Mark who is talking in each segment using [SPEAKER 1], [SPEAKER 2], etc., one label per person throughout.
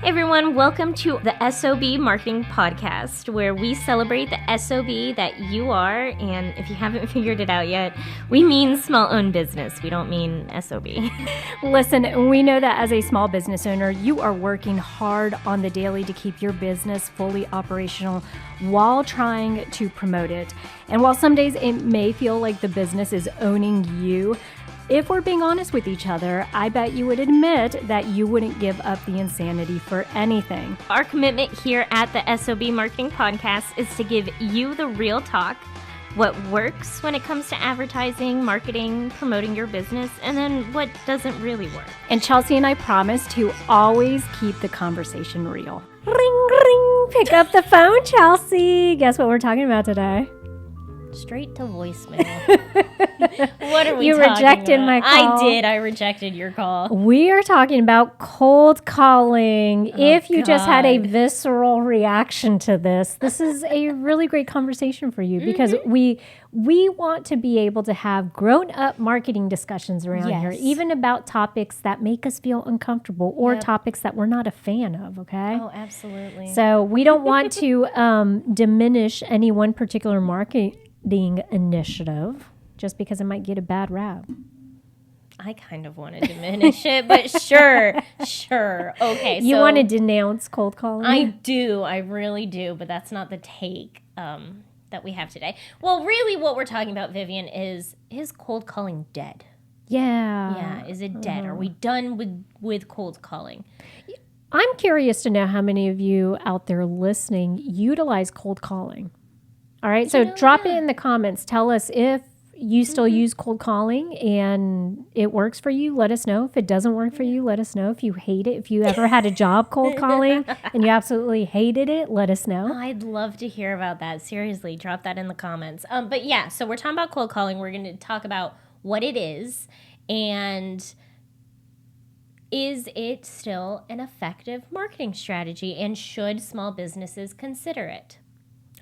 [SPEAKER 1] Hey everyone, welcome to the S.O.B Marketing Podcast, where we celebrate the S.O.B that you are, and if you haven't figured it out yet, we mean small-owned business. We don't mean S.O.B.
[SPEAKER 2] Listen, we know that as a small business owner, you are working hard on the daily to keep your business fully operational while trying to promote it. And while some days it may feel like the business is owning you, if we're being honest with each other, I bet you would admit that you wouldn't give up the insanity for anything.
[SPEAKER 1] Our commitment here at the S.O.B Marketing Podcast is to give you the real talk, what works when it comes to advertising, marketing, promoting your business, and then what doesn't really work.
[SPEAKER 2] And Chelsea and I promise to always keep the conversation real. Ring, ring, pick up the phone, Chelsea. Guess what we're talking about today?
[SPEAKER 1] Straight to voicemail. What are we
[SPEAKER 2] You
[SPEAKER 1] talking
[SPEAKER 2] rejected
[SPEAKER 1] about?
[SPEAKER 2] my call.
[SPEAKER 1] I did. I rejected your call.
[SPEAKER 2] We are talking about cold calling. If you just had a
[SPEAKER 1] God.
[SPEAKER 2] visceral reaction to this is a really great conversation for you because we want to be able to have grown-up marketing discussions around here,
[SPEAKER 1] Yes.
[SPEAKER 2] even about topics that make us feel uncomfortable or
[SPEAKER 1] Yep.
[SPEAKER 2] topics that we're not a fan of, okay?
[SPEAKER 1] Oh, absolutely.
[SPEAKER 2] So we don't want to diminish any one particular marketing initiative just because it might get a bad rap.
[SPEAKER 1] I kind of want to diminish it, but sure. Okay,
[SPEAKER 2] You
[SPEAKER 1] so
[SPEAKER 2] want to denounce cold calling?
[SPEAKER 1] I do. I really do, but that's not the take that we have today. Well, really what we're talking about, Vivian, is cold calling dead?
[SPEAKER 2] Yeah.
[SPEAKER 1] Yeah, is it dead? Are we done with cold calling?
[SPEAKER 2] I'm curious to know how many of you out there listening utilize cold calling. All right, so drop it in the comments. Tell us if you still use cold calling and it works for you. Let us know. If it doesn't work for you, let us know. If you hate it, if you ever had a job cold calling and you absolutely hated it, let us know.
[SPEAKER 1] I'd love to hear about that. Seriously, drop that in the comments. But yeah, so we're talking about cold calling. We're going to talk about what it is and is it still an effective marketing strategy, and should small businesses consider it?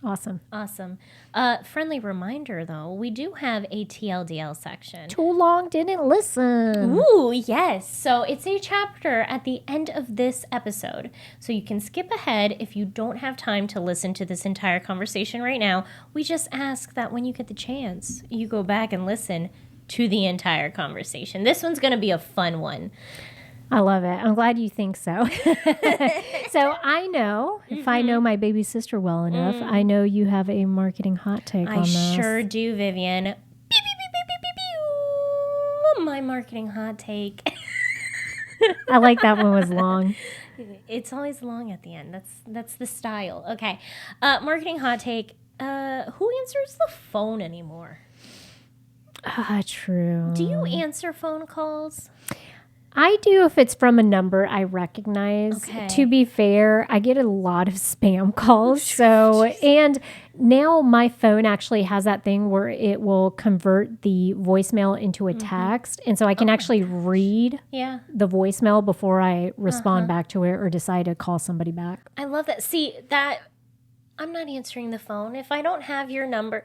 [SPEAKER 2] Awesome.
[SPEAKER 1] Friendly reminder, though, we do have a TLDL section.
[SPEAKER 2] Too long, didn't listen.
[SPEAKER 1] Ooh, yes. So it's a chapter at the end of this episode. So you can skip ahead if you don't have time to listen to this entire conversation right now. We just ask that when you get the chance, you go back and listen to the entire conversation. This one's going to be a fun one.
[SPEAKER 2] I love it. I'm glad you think so. So I know, if I know my baby sister well enough, I know you have a marketing hot take on this.
[SPEAKER 1] I sure do, Vivian. Beep, beep, beep, beep, beep, beep, beep. My marketing hot take.
[SPEAKER 2] I like that one was long.
[SPEAKER 1] It's always long at the end. That's the style. Okay. Marketing hot take. Who answers the phone anymore?
[SPEAKER 2] True.
[SPEAKER 1] Do you answer phone calls?
[SPEAKER 2] I do if it's from a number I recognize.
[SPEAKER 1] Okay.
[SPEAKER 2] To be fair, I get a lot of spam calls. So, and now my phone actually has that thing where it will convert the voicemail into a text. And so I can actually read the voicemail before I respond back to it or decide to call somebody back.
[SPEAKER 1] I love that. See, that I'm not answering the phone. If I don't have your number,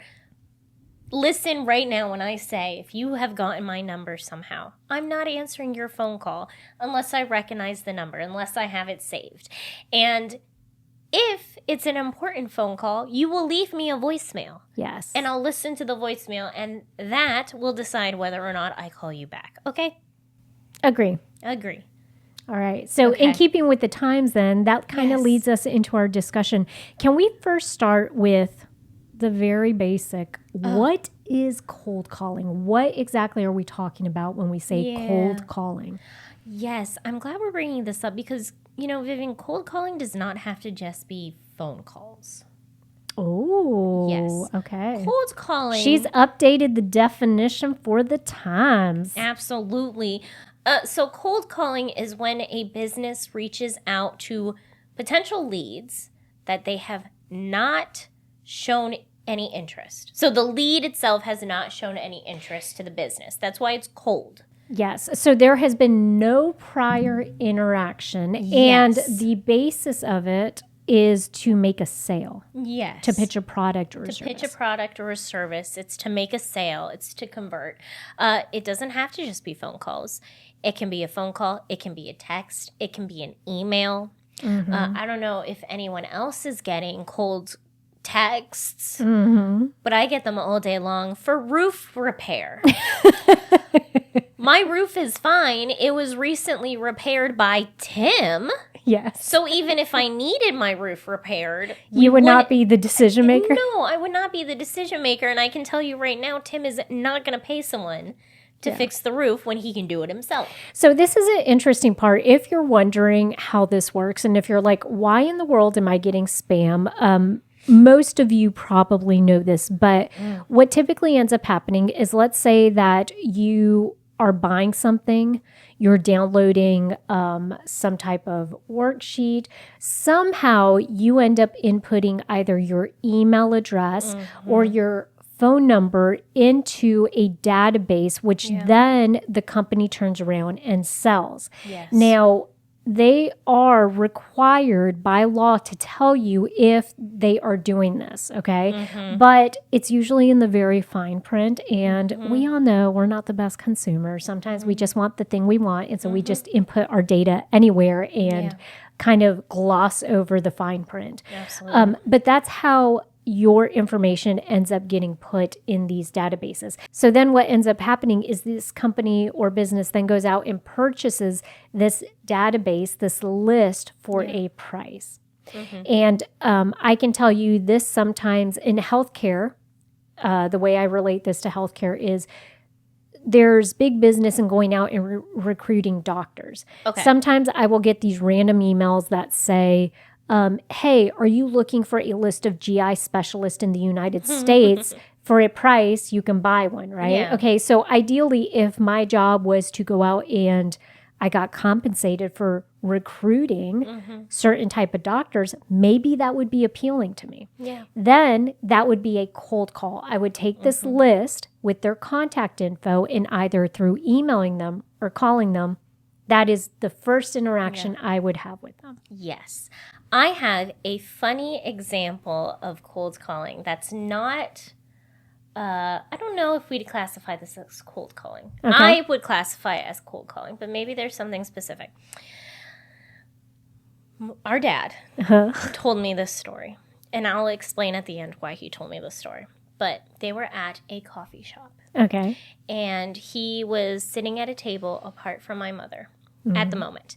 [SPEAKER 1] listen right now when I say, if you have gotten my number somehow, I'm not answering your phone call unless I recognize the number, unless I have it saved. And if it's an important phone call, you will leave me a voicemail.
[SPEAKER 2] Yes.
[SPEAKER 1] And I'll listen to the voicemail, and that will decide whether or not I call you back. Okay?
[SPEAKER 2] Agree. All right. So in keeping with the times then, that kind of leads us into our discussion. Can we first start with the very basic? What is cold calling? What exactly are we talking about when we say cold calling?
[SPEAKER 1] Yes, I'm glad we're bringing this up because, Vivian, cold calling does not have to just be phone calls.
[SPEAKER 2] Oh,
[SPEAKER 1] yes.
[SPEAKER 2] Okay.
[SPEAKER 1] Cold calling.
[SPEAKER 2] She's updated the definition for the times.
[SPEAKER 1] Absolutely. So cold calling is when a business reaches out to potential leads that they have not shown any interest. So the lead itself has not shown any interest to the business. That's why it's cold.
[SPEAKER 2] Yes. So there has been no prior interaction. And the basis of it is to make a sale.
[SPEAKER 1] Yes.
[SPEAKER 2] To pitch a product or a service.
[SPEAKER 1] To pitch a product or a service. It's to make a sale. It's to convert. It doesn't have to just be phone calls. It can be a phone call. It can be a text. It can be an email. I don't know if anyone else is getting cold texts, but I get them all day long for roof repair. My roof is fine. It was recently repaired by Tim.
[SPEAKER 2] Yes.
[SPEAKER 1] So even if I needed my roof repaired,
[SPEAKER 2] you would not be the decision maker?
[SPEAKER 1] No, I would not be the decision maker. And I can tell you right now, Tim is not going to pay someone to fix the roof when he can do it himself.
[SPEAKER 2] So this is an interesting part. If you're wondering how this works, and if you're like, why in the world am I getting spam? Most of you probably know this, but what typically ends up happening is, let's say that you are buying something, you're downloading some type of worksheet. Somehow you end up inputting either your email address or your phone number into a database, which then the company turns around and sells.
[SPEAKER 1] Yes.
[SPEAKER 2] Now, they are required by law to tell you if they are doing this, okay? But it's usually in the very fine print, and we all know we're not the best consumers. Sometimes we just want the thing we want, and so we just input our data anywhere and kind of gloss over the fine print.
[SPEAKER 1] Absolutely.
[SPEAKER 2] But that's how your information ends up getting put in these databases. So then what ends up happening is this company or business then goes out and purchases this database, this list for a price. And I can tell you this sometimes in healthcare, the way I relate this to healthcare is there's big business in going out and recruiting doctors.
[SPEAKER 1] Okay.
[SPEAKER 2] Sometimes I will get these random emails that say, hey, are you looking for a list of GI specialists in the United States? For a price, you can buy one, right?
[SPEAKER 1] Yeah.
[SPEAKER 2] Okay, so ideally, if my job was to go out and I got compensated for recruiting certain type of doctors, maybe that would be appealing to me.
[SPEAKER 1] Yeah.
[SPEAKER 2] Then that would be a cold call. I would take this list with their contact info, and either through emailing them or calling them, that is the first interaction I would have with them.
[SPEAKER 1] Yes. I have a funny example of cold calling that's not, I don't know if we'd classify this as cold calling.
[SPEAKER 2] Okay.
[SPEAKER 1] I would classify it as cold calling, but maybe there's something specific. Our dad told me this story, and I'll explain at the end why he told me this story. But they were at a coffee shop.
[SPEAKER 2] Okay.
[SPEAKER 1] And he was sitting at a table apart from my mother at the moment.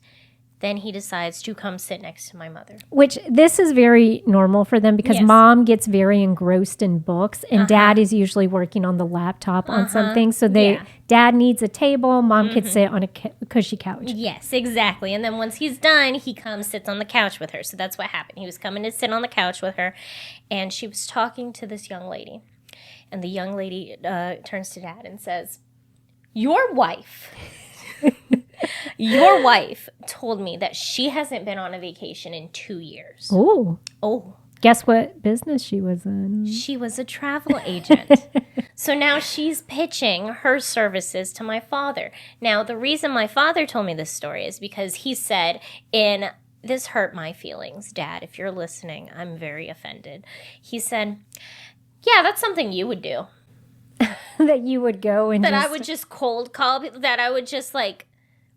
[SPEAKER 1] Then he decides to come sit next to my mother.
[SPEAKER 2] Which this is very normal for them because mom gets very engrossed in books and dad is usually working on the laptop on something. So dad needs a table, mom can sit on a cushy couch.
[SPEAKER 1] Yes, exactly. And then once he's done, he comes, sits on the couch with her. So that's what happened. He was coming to sit on the couch with her, and she was talking to this young lady. And the young lady turns to dad and says, Your wife told me that she hasn't been on a vacation in 2 years.
[SPEAKER 2] Oh. Guess what business she was in?
[SPEAKER 1] She was a travel agent. So now she's pitching her services to my father. Now, the reason my father told me this story is because he said, this hurt my feelings, Dad, if you're listening, I'm very offended. He said, yeah, that's something you would do.
[SPEAKER 2] That you would go and
[SPEAKER 1] I would just cold call people, that I would just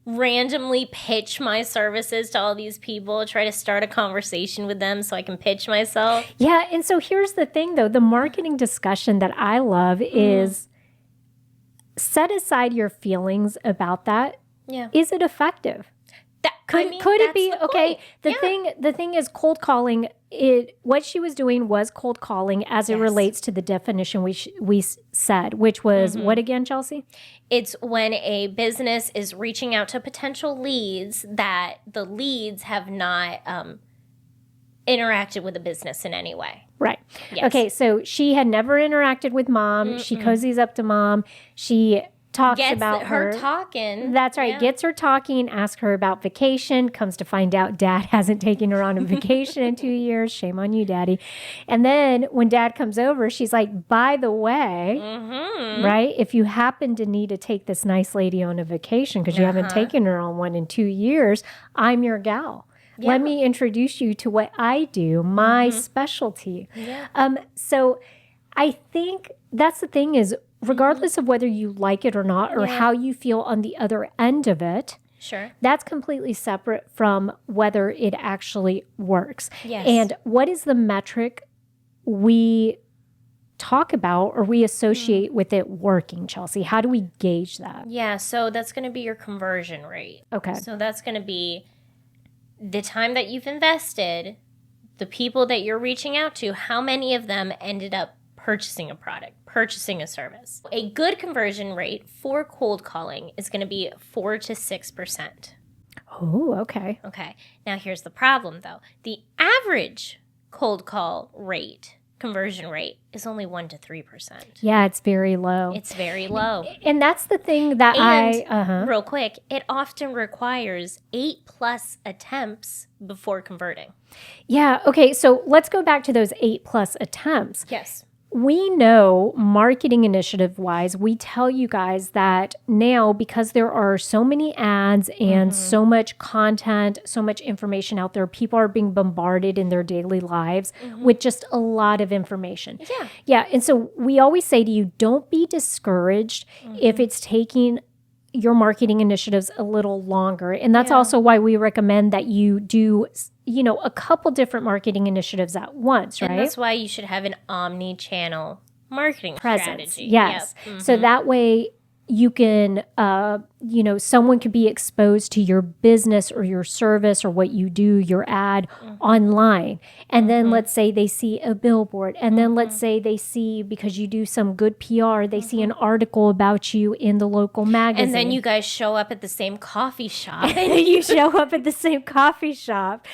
[SPEAKER 1] randomly pitch my services to all these people, try to start a conversation with them so I can pitch myself.
[SPEAKER 2] Yeah, and so here's the thing, though. The marketing discussion that I love is set aside your feelings about that.
[SPEAKER 1] Yeah.
[SPEAKER 2] Is it effective? Could it be okay? The thing is, cold calling. What she was doing was cold calling as it relates to the definition we said, which was what again, Chelsea?
[SPEAKER 1] It's when a business is reaching out to potential leads that the leads have not interacted with the business in any way.
[SPEAKER 2] Right.
[SPEAKER 1] Yes.
[SPEAKER 2] Okay. So she had never interacted with mom. She cozies up to mom. She talks about her
[SPEAKER 1] talking.
[SPEAKER 2] That's right. Yeah. Gets her talking, asks her about vacation, comes to find out dad hasn't taken her on a vacation in 2 years. Shame on you, daddy. And then when dad comes over, she's like, by the way, right, if you happen to need to take this nice lady on a vacation because you haven't taken her on one in 2 years, I'm your gal. Yeah. Let me introduce you to what I do, my specialty. Yeah. So I think that's the thing is, regardless of whether you like it or not, or how you feel on the other end of it,
[SPEAKER 1] Sure.
[SPEAKER 2] That's completely separate from whether it actually works.
[SPEAKER 1] Yes.
[SPEAKER 2] And what is the metric we talk about or we associate with it working, Chelsea? How do we gauge that?
[SPEAKER 1] Yeah, so that's going to be your conversion rate.
[SPEAKER 2] Okay.
[SPEAKER 1] So that's going to be the time that you've invested, the people that you're reaching out to, how many of them ended up purchasing a product, purchasing a service. A good conversion rate for cold calling is going to be 4 to 6%.
[SPEAKER 2] Oh, okay.
[SPEAKER 1] Okay. Now here's the problem though. The average cold call rate, conversion rate, is only 1 to 3%.
[SPEAKER 2] Yeah, it's very low.
[SPEAKER 1] It's very low.
[SPEAKER 2] And that's the thing that
[SPEAKER 1] Real quick, it often requires 8+ attempts before converting.
[SPEAKER 2] Yeah. Okay. So let's go back to those 8+ attempts.
[SPEAKER 1] Yes.
[SPEAKER 2] We know marketing initiative wise, we tell you guys that now because there are so many ads and so much content, so much information out there, people are being bombarded in their daily lives with just a lot of information.
[SPEAKER 1] Yeah.
[SPEAKER 2] Yeah. And so we always say to you, don't be discouraged if it's taking your marketing initiatives a little longer. And that's also why we recommend that you do, a couple different marketing initiatives at once, right?
[SPEAKER 1] And that's why you should have an omni-channel marketing strategy.
[SPEAKER 2] Yes.
[SPEAKER 1] Yep.
[SPEAKER 2] So that way you can, someone could be exposed to your business or your service or what you do, your ad online. And then let's say they see a billboard. And then let's say they see, because you do some good PR, they see an article about you in the local magazine.
[SPEAKER 1] And then you guys show up at the same coffee shop.
[SPEAKER 2] You show up at the same coffee shop.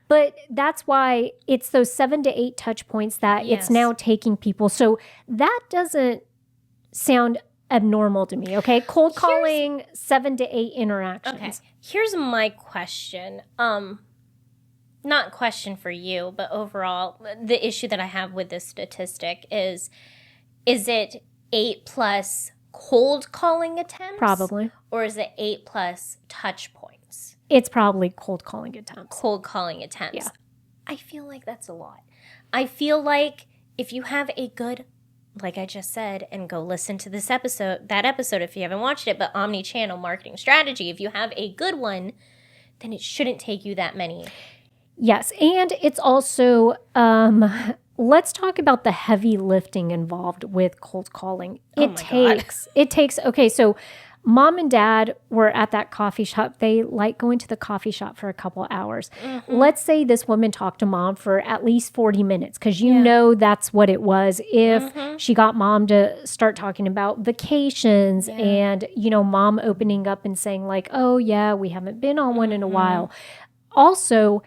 [SPEAKER 2] But that's why it's those 7 to 8 touch points that it's now taking people. So that doesn't sound abnormal to me. Okay. Cold calling, 7 to 8 interactions.
[SPEAKER 1] Okay. Here's my question. Not question for you, but overall, the issue that I have with this statistic is it 8+ cold calling attempts?
[SPEAKER 2] Probably.
[SPEAKER 1] Or is it 8+ touch points?
[SPEAKER 2] It's probably cold calling attempts.
[SPEAKER 1] Cold calling attempts.
[SPEAKER 2] Yeah.
[SPEAKER 1] I feel like that's a lot. I feel like if you have a good, like I just said, and go listen to that episode if you haven't watched it, but omni-channel marketing strategy, if you have a good one, then it shouldn't take you that many.
[SPEAKER 2] Yes. And it's also, let's talk about the heavy lifting involved with cold calling. It takes, okay, so Mom and Dad were at that coffee shop. They like going to the coffee shop for a couple hours. Let's say this woman talked to Mom for at least 40 minutes because you know that's what it was. If she got Mom to start talking about vacations and, Mom opening up and saying like, oh yeah, we haven't been on one in a while. Also,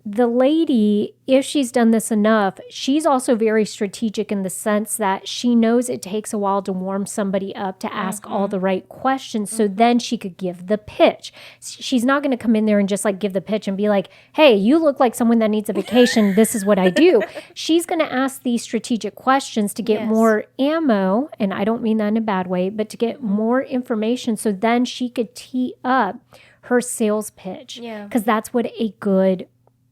[SPEAKER 2] the lady, if she's done this enough, she's also very strategic in the sense that she knows it takes a while to warm somebody up to ask all the right questions. So then she could give the pitch. She's not going to come in there and just like give the pitch and be like, hey, you look like someone that needs a vacation. This is what I do. She's going to ask these strategic questions to get more ammo. And I don't mean that in a bad way, but to get more information. So then she could tee up her sales pitch. Because that's what a good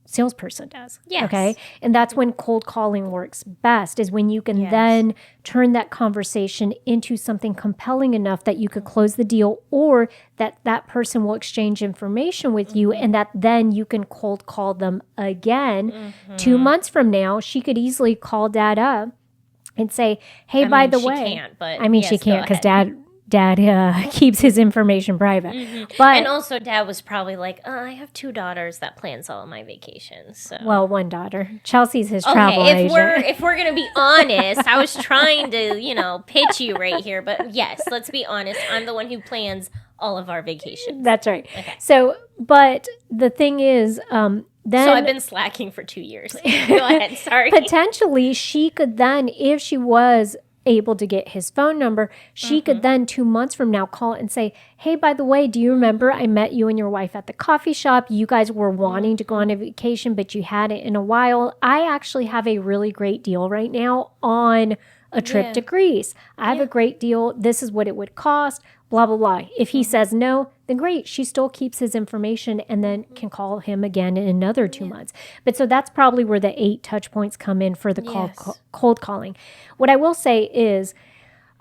[SPEAKER 2] salesperson does. Okay. And that's when cold calling works best, is when you can then turn that conversation into something compelling enough that you could close the deal, or that person will exchange information with you, and that then you can cold call them again. 2 months from now, she could easily call Dad up and say, hey, by the way,
[SPEAKER 1] she can't, but
[SPEAKER 2] she can't because Dad keeps his information private. But
[SPEAKER 1] and also Dad was probably like, I have 2 daughters that plans all of my vacations. So.
[SPEAKER 2] Well, 1 daughter. Chelsea's his travel agent.
[SPEAKER 1] If we're going to be honest, I was trying to, pitch you right here. But yes, let's be honest. I'm the one who plans all of our vacations.
[SPEAKER 2] That's right. Okay. So, but the thing is, then.
[SPEAKER 1] So I've been slacking for 2 years. Go ahead. Sorry.
[SPEAKER 2] Potentially, she could then, if she was able to get his phone number, she could then 2 months from now call and say, hey, by the way, do you remember I met you and your wife at the coffee shop? You guys were wanting to go on a vacation, but you hadn't in a while. I actually have a really great deal right now on a trip to Greece. I have a great deal. This is what it would cost, blah, blah, blah. If he says no, then great. She still keeps his information and then can call him again in another 2 months. But so that's probably where the 8 touch points come in for the cold calling. What I will say is,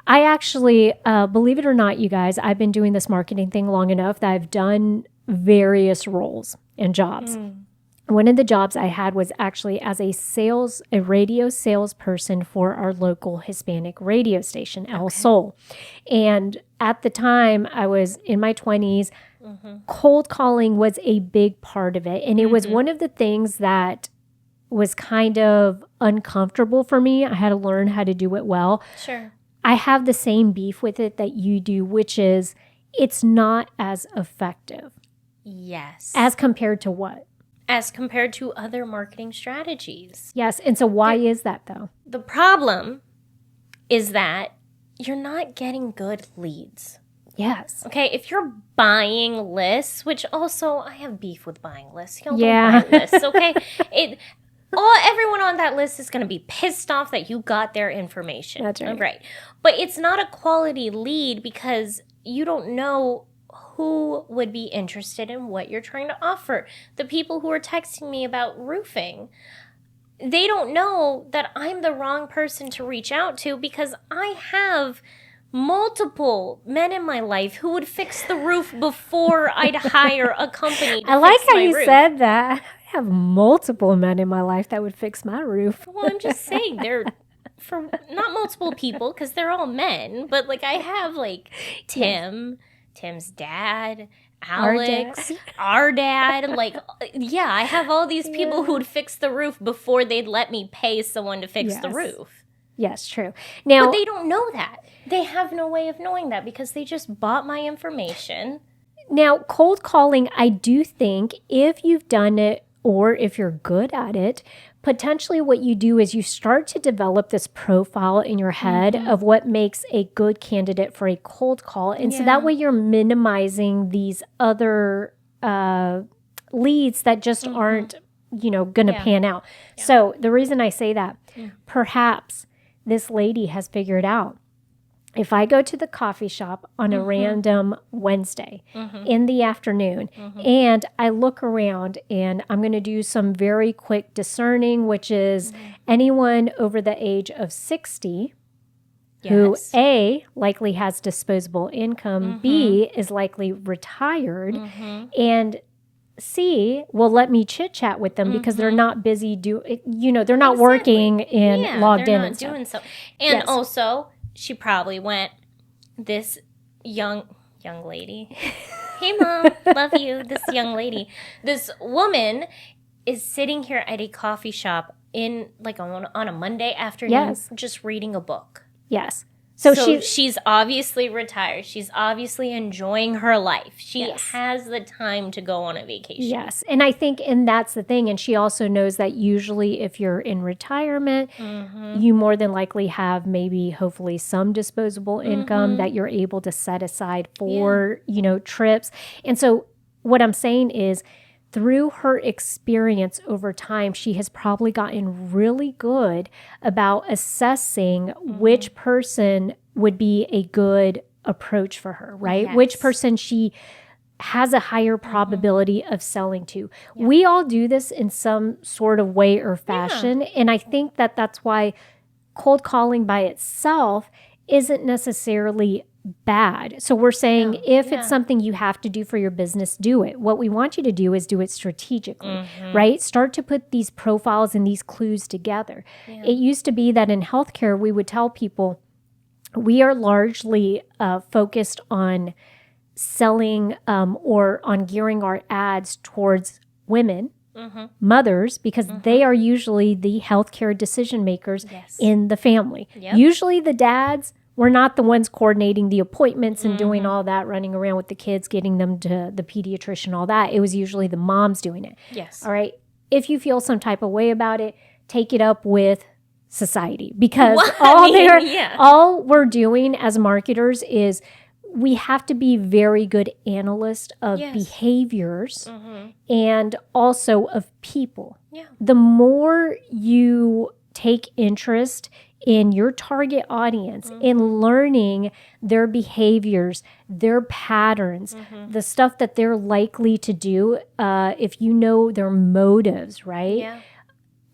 [SPEAKER 2] I actually, believe it or not, you guys, I've been doing this marketing thing long enough that I've done various roles and jobs. One of the jobs I had was actually as a radio salesperson for our local Hispanic radio station, El Sol. And at the time, I was in my 20s. Cold calling was a big part of it. And it was one of the things that was kind of uncomfortable for me. I had to learn how to do it well.
[SPEAKER 1] Sure.
[SPEAKER 2] I have the same beef with it that you do, which is it's not as effective.
[SPEAKER 1] Yes.
[SPEAKER 2] As compared to what?
[SPEAKER 1] As compared to other marketing strategies.
[SPEAKER 2] Yes. And so why is that though?
[SPEAKER 1] The problem is that you're not getting good leads.
[SPEAKER 2] Yes.
[SPEAKER 1] Okay, if you're buying lists, which also I have beef with buying lists. Y'all
[SPEAKER 2] Yeah.
[SPEAKER 1] don't buy lists, okay? Everyone on that list is going to be pissed off that you got their information.
[SPEAKER 2] That's right.
[SPEAKER 1] Right. But it's not a quality lead because you don't know who would be interested in what you're trying to offer. The people who are texting me about roofing, they don't know that I'm the wrong person to reach out to because I have multiple men in my life who would fix the roof before I'd hire a company to
[SPEAKER 2] I like
[SPEAKER 1] fix
[SPEAKER 2] how
[SPEAKER 1] my
[SPEAKER 2] you
[SPEAKER 1] roof.
[SPEAKER 2] said that. I have multiple men in my life that would fix my roof.
[SPEAKER 1] Well, I'm just saying they're for not multiple people because they're all men, but like I have like Tim's dad, Alex, our dad. Like, yeah, I have all these people who would fix the roof before they'd let me pay someone to fix the roof.
[SPEAKER 2] Yes, true. Now,
[SPEAKER 1] But they don't know that. They have no way of knowing that because they just bought my information.
[SPEAKER 2] Now, cold calling, I do think if you've done it or if you're good at it, potentially what you do is you start to develop this profile in your head of what makes a good candidate for a cold call. And so that way you're minimizing these other leads that just aren't, going to pan out. Yeah. So the reason I say that, perhaps this lady has figured out if I go to the coffee shop on a random Wednesday in the afternoon and I look around and I'm going to do some very quick discerning, which is anyone over the age of 60 who A, likely has disposable income, B, is likely retired, and C, will let me chit chat with them because they're not busy they're not working and logged in and stuff.
[SPEAKER 1] Doing so. And also, she probably went, this young lady. Hey, Mom, love you. This young lady. This woman is sitting here at a coffee shop on a Monday afternoon just reading a book.
[SPEAKER 2] Yes.
[SPEAKER 1] So she's obviously retired. She's obviously enjoying her life. She has the time to go on a vacation.
[SPEAKER 2] Yes. And I think, and that's the thing. And she also knows that usually if you're in retirement, you more than likely have maybe hopefully some disposable income that you're able to set aside for, trips. And so what I'm saying is, through her experience over time, she has probably gotten really good about assessing which person would be a good approach for her, right?
[SPEAKER 1] Yes.
[SPEAKER 2] Which person she has a higher probability of selling to. Yeah. We all do this in some sort of way or fashion. Yeah. And I think that that's why cold calling by itself isn't necessarily bad. So we're saying if it's something you have to do for your business, do it. What we want you to do is do it strategically, right? Start to put these profiles and these clues together. Yeah. It used to be that in healthcare, we would tell people we are largely focused on selling or on gearing our ads towards women, mothers, because they are usually the healthcare decision makers in the family. Yep. Usually the dads, we're not the ones coordinating the appointments and doing all that, running around with the kids, getting them to the pediatrician, all that. It was usually the moms doing it.
[SPEAKER 1] Yes.
[SPEAKER 2] All right. If you feel some type of way about it, take it up with society because all we're doing as marketers is we have to be very good analysts of behaviors and also of people. Yeah. The more you take interest in your target audience, in learning their behaviors, their patterns, the stuff that they're likely to do, if you know their motives, right? Yeah.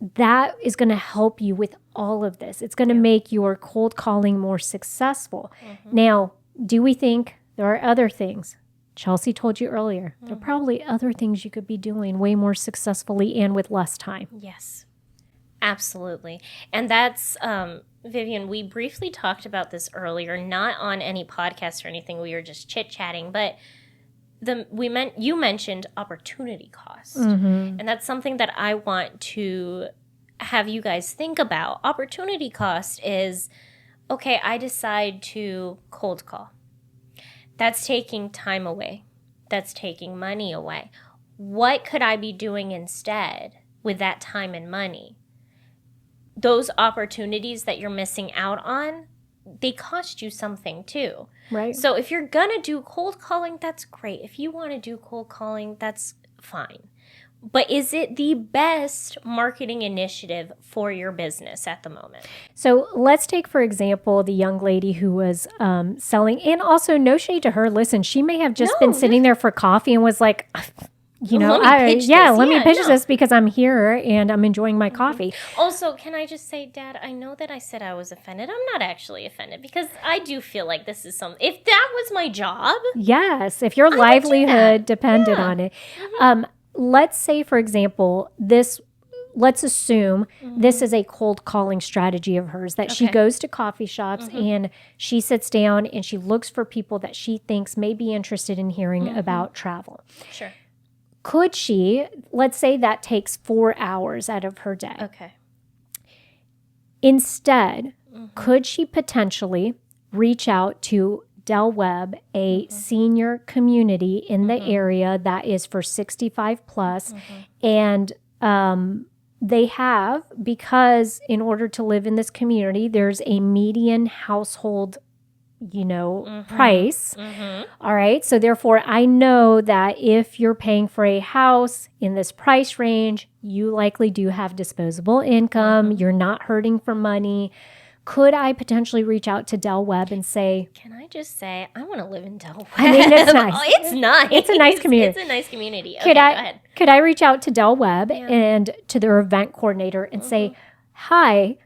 [SPEAKER 2] that is going to help you with all of this. It's going to make your cold calling more successful. Now, do we think there are other things? Chelsea told you earlier, there are probably other things you could be doing way more successfully and with less time.
[SPEAKER 1] Yes, absolutely. And that's, Vivian, we briefly talked about this earlier, not on any podcast or anything. We were just chit-chatting, but you mentioned opportunity cost. And that's something that I want to have you guys think about. Opportunity cost is, okay, I decide to cold call. That's taking time away. That's taking money away. What could I be doing instead with that time and money? Those opportunities that you're missing out on, they cost you something too.
[SPEAKER 2] Right.
[SPEAKER 1] So if you're going to do cold calling, that's great. If you want to do cold calling, that's fine. But is it the best marketing initiative for your business at the moment?
[SPEAKER 2] So let's take, for example, the young lady who was selling, and also no shade to her. Listen, she may have just been sitting there for coffee and was like, let me pitch this because I'm here and I'm enjoying my coffee.
[SPEAKER 1] Also, can I just say, Dad, I know that I said I was offended. I'm not actually offended because I do feel like this is something. If that was my job.
[SPEAKER 2] Yes, if your livelihood depended on it. Let's say, for example, let's assume this is a cold calling strategy of hers, that she goes to coffee shops and she sits down and she looks for people that she thinks may be interested in hearing about travel.
[SPEAKER 1] Sure.
[SPEAKER 2] Could she, let's say that takes 4 hours out of her day.
[SPEAKER 1] Okay.
[SPEAKER 2] Instead, could she potentially reach out to Del Webb, a senior community in the area that is for 65 plus, and they have, because in order to live in this community, there's a median household, price. All right. So therefore, I know that if you're paying for a house in this price range, you likely do have disposable income. You're not hurting for money. Could I potentially reach out to Del Webb and say,
[SPEAKER 1] can I just say, I want to live in Del Webb?
[SPEAKER 2] I mean, it's nice.
[SPEAKER 1] It's nice.
[SPEAKER 2] It's a nice community.
[SPEAKER 1] It's a nice community. Okay, go ahead.
[SPEAKER 2] Could I reach out to Del Webb and to their event coordinator and say, hi,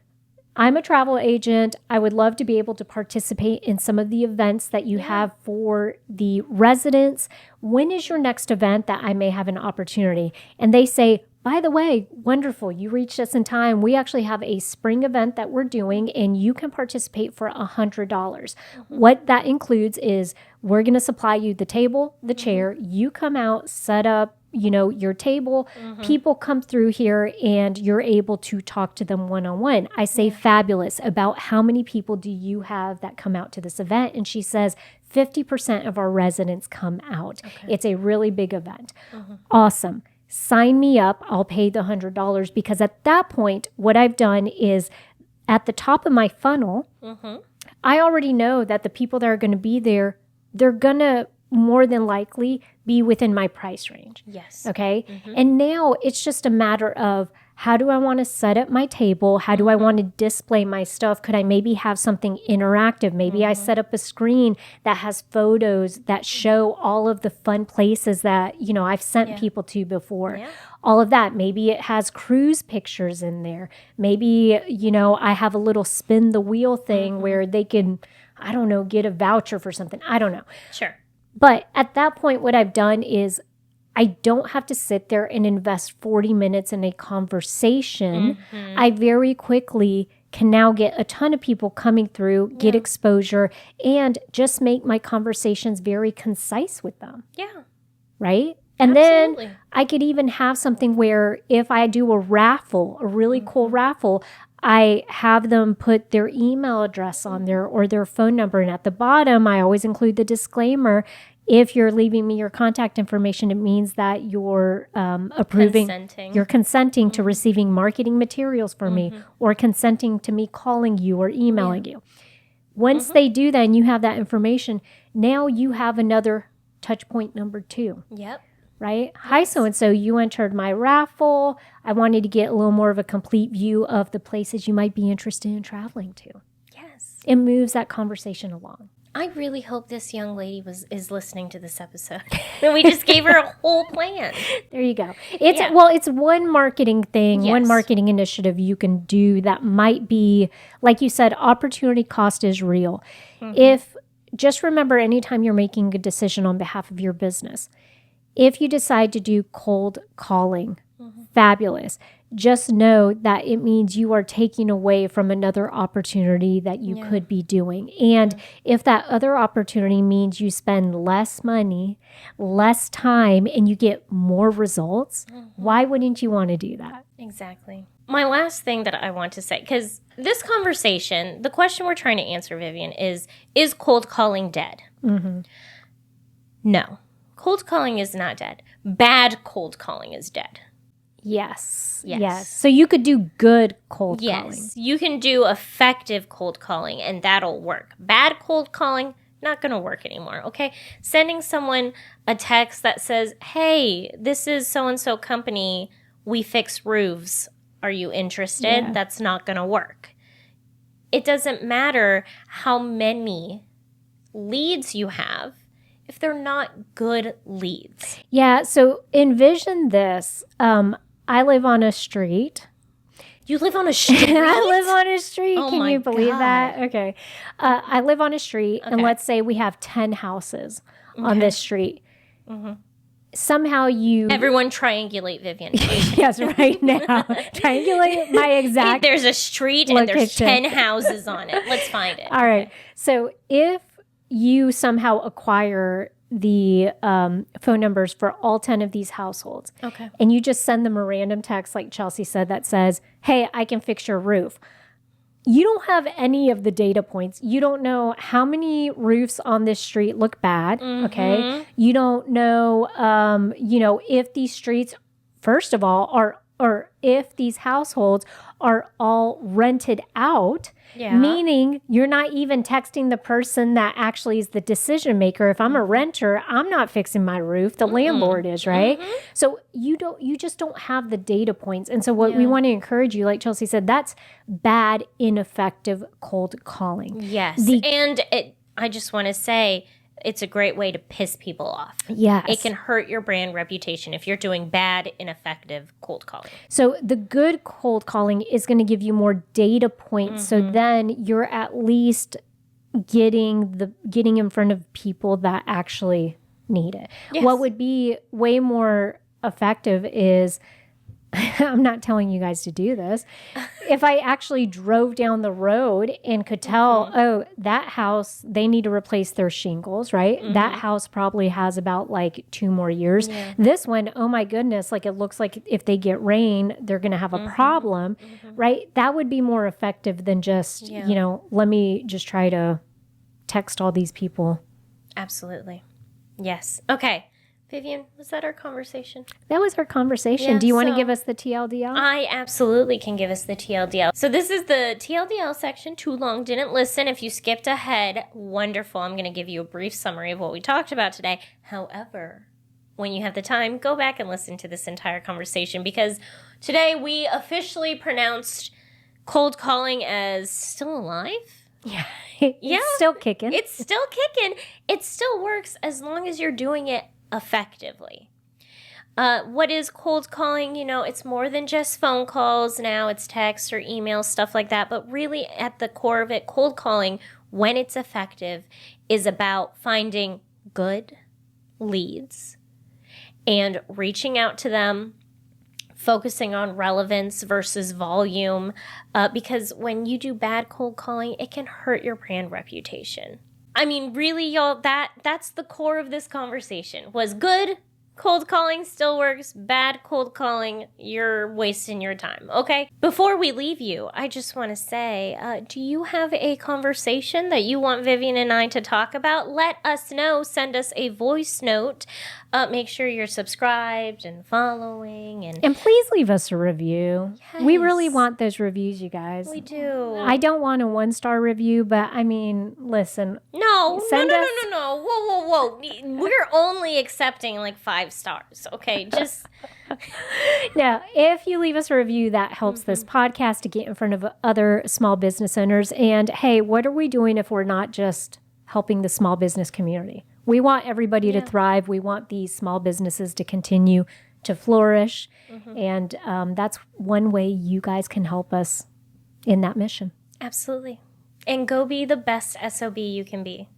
[SPEAKER 2] I'm a travel agent. I would love to be able to participate in some of the events that you have for the residents. When is your next event that I may have an opportunity? And they say, by the way, wonderful, you reached us in time. We actually have a spring event that we're doing and you can participate for $100. What that includes is we're going to supply you the table, the chair. You come out, set up, your table. People come through here and you're able to talk to them one-on-one. I say, fabulous. About how many people do you have that come out to this event? And she says, 50% of our residents come out. It's a really big event. Awesome. Sign me up. I'll pay the $100 because at that point, what I've done is at the top of my funnel, I already know that the people that are going to be there, they're going to more than likely be within my price range.
[SPEAKER 1] Yes.
[SPEAKER 2] Okay. And now it's just a matter of, how do I want to set up my table? How do I want to display my stuff? Could I maybe have something interactive? Maybe I set up a screen that has photos that show all of the fun places that, I've sent people to before. All of that. Maybe it has cruise pictures in there. Maybe, I have a little spin the wheel thing where they can, I don't know, get a voucher for something. I don't know.
[SPEAKER 1] Sure.
[SPEAKER 2] But at that point, what I've done is I don't have to sit there and invest 40 minutes in a conversation. I very quickly can now get a ton of people coming through, get exposure, and just make my conversations very concise with them.
[SPEAKER 1] Yeah.
[SPEAKER 2] Right? And then I could even have something where if I do a raffle, a really cool raffle, I have them put their email address on there or their phone number. And at the bottom, I always include the disclaimer. If you're leaving me your contact information, it means that you're you're consenting to receiving marketing materials from me or consenting to me calling you or emailing you. Once they do that and you have that information, now you have another touch point number 2.
[SPEAKER 1] Yep.
[SPEAKER 2] Right? Yes. Hi, so-and-so, you entered my raffle. I wanted to get a little more of a complete view of the places you might be interested in traveling to.
[SPEAKER 1] Yes.
[SPEAKER 2] It moves that conversation along.
[SPEAKER 1] I really hope this young lady is listening to this episode. And we just gave her a whole plan.
[SPEAKER 2] There you go. It's one marketing thing,
[SPEAKER 1] Yes.
[SPEAKER 2] one marketing initiative you can do that might be, like you said, opportunity cost is real. If just remember, anytime you're making a decision on behalf of your business, if you decide to do cold calling, fabulous. Just know that it means you are taking away from another opportunity that you could be doing. And if that other opportunity means you spend less money, less time, and you get more results, why wouldn't you want to do that?
[SPEAKER 1] Exactly. My last thing that I want to say, because this conversation, the question we're trying to answer, Vivian, is cold calling dead? No. Cold calling is not dead. Bad cold calling is dead.
[SPEAKER 2] Yes. So you could do good cold calling.
[SPEAKER 1] Yes. You can do effective cold calling, and that'll work. Bad cold calling, not going to work anymore, okay? Sending someone a text that says, hey, this is so-and-so company. We fix roofs. Are you interested?
[SPEAKER 2] Yeah.
[SPEAKER 1] That's not going to work. It doesn't matter how many leads you have if they're not good leads.
[SPEAKER 2] Yeah, so envision this. I live on a street.
[SPEAKER 1] You live on a street?
[SPEAKER 2] I live on a street.
[SPEAKER 1] Oh
[SPEAKER 2] Can
[SPEAKER 1] my
[SPEAKER 2] you believe
[SPEAKER 1] God.
[SPEAKER 2] that? Okay. I live on a street, and let's say we have 10 houses on this street. Somehow you...
[SPEAKER 1] Everyone triangulate Vivian.
[SPEAKER 2] Yes, right now. Triangulate my exact...
[SPEAKER 1] There's a street and there's
[SPEAKER 2] location.
[SPEAKER 1] 10 houses on it. Let's find it.
[SPEAKER 2] All right. So if you somehow acquire the phone numbers for all 10 of these households,
[SPEAKER 1] Okay.
[SPEAKER 2] and you just send them a random text, like Chelsea said, that says, hey, I can fix your roof. You don't have any of the data points. You don't know how many roofs on this street look bad. Okay. You don't know, if these streets, first of all, or if these households are all rented out, meaning you're not even texting the person that actually is the decision maker. If I'm a renter, I'm not fixing my roof. The landlord is, right? So you just don't have the data points. And so what we want to encourage you, like Chelsea said, that's bad, ineffective cold calling.
[SPEAKER 1] Yes. I just want to say, it's a great way to piss people off.
[SPEAKER 2] Yes.
[SPEAKER 1] It can hurt your brand reputation if you're doing bad, ineffective cold calling.
[SPEAKER 2] So the good cold calling is going to give you more data points. So then you're at least getting in front of people that actually need it.
[SPEAKER 1] Yes.
[SPEAKER 2] What would be way more effective is, I'm not telling you guys to do this, if I actually drove down the road and could tell, oh, that house, they need to replace their shingles, right? That house probably has about like 2 more years. This one, oh my goodness, like it looks like if they get rain, they're going to have a problem, right? That would be more effective than just, let me just try to text all these people.
[SPEAKER 1] Absolutely. Yes. Okay. Vivian, was that our conversation?
[SPEAKER 2] That was our conversation.
[SPEAKER 1] Yeah,
[SPEAKER 2] Do you want to
[SPEAKER 1] so
[SPEAKER 2] give us the TLDL?
[SPEAKER 1] I absolutely can give us the TLDL. So this is the TLDL section. Too long, didn't listen. If you skipped ahead, wonderful. I'm going to give you a brief summary of what we talked about today. However, when you have the time, go back and listen to this entire conversation, because today we officially pronounced cold calling as still alive.
[SPEAKER 2] Yeah. It's still kicking.
[SPEAKER 1] It's still kicking. It still works as long as you're doing it effectively. What is cold calling? It's more than just phone calls now. It's text or email, stuff like that. But really at the core of it, cold calling, when it's effective, is about finding good leads and reaching out to them, focusing on relevance versus volume. Because when you do bad cold calling, it can hurt your brand reputation. I mean, really, y'all, that's the core of this conversation. Was good cold calling still works. Bad cold calling, you're wasting your time, okay? Before we leave you, I just want to say, do you have a conversation that you want Vivian and I to talk about? Let us know. Send us a voice note. Make sure you're subscribed and following.
[SPEAKER 2] And please leave us a review.
[SPEAKER 1] Yes.
[SPEAKER 2] We really want those reviews, you guys.
[SPEAKER 1] We do.
[SPEAKER 2] I don't want a 1-star review, but I mean, listen.
[SPEAKER 1] No.
[SPEAKER 2] Send us-
[SPEAKER 1] No. Whoa. We're only accepting like 5 stars, okay? Just...
[SPEAKER 2] No, if you leave us a review, that helps this podcast to get in front of other small business owners. And hey, what are we doing if we're not just helping the small business community. We want everybody to thrive. We want these small businesses to continue to flourish. And that's one way you guys can help us in that mission.
[SPEAKER 1] Absolutely. And go be the best SOB you can be.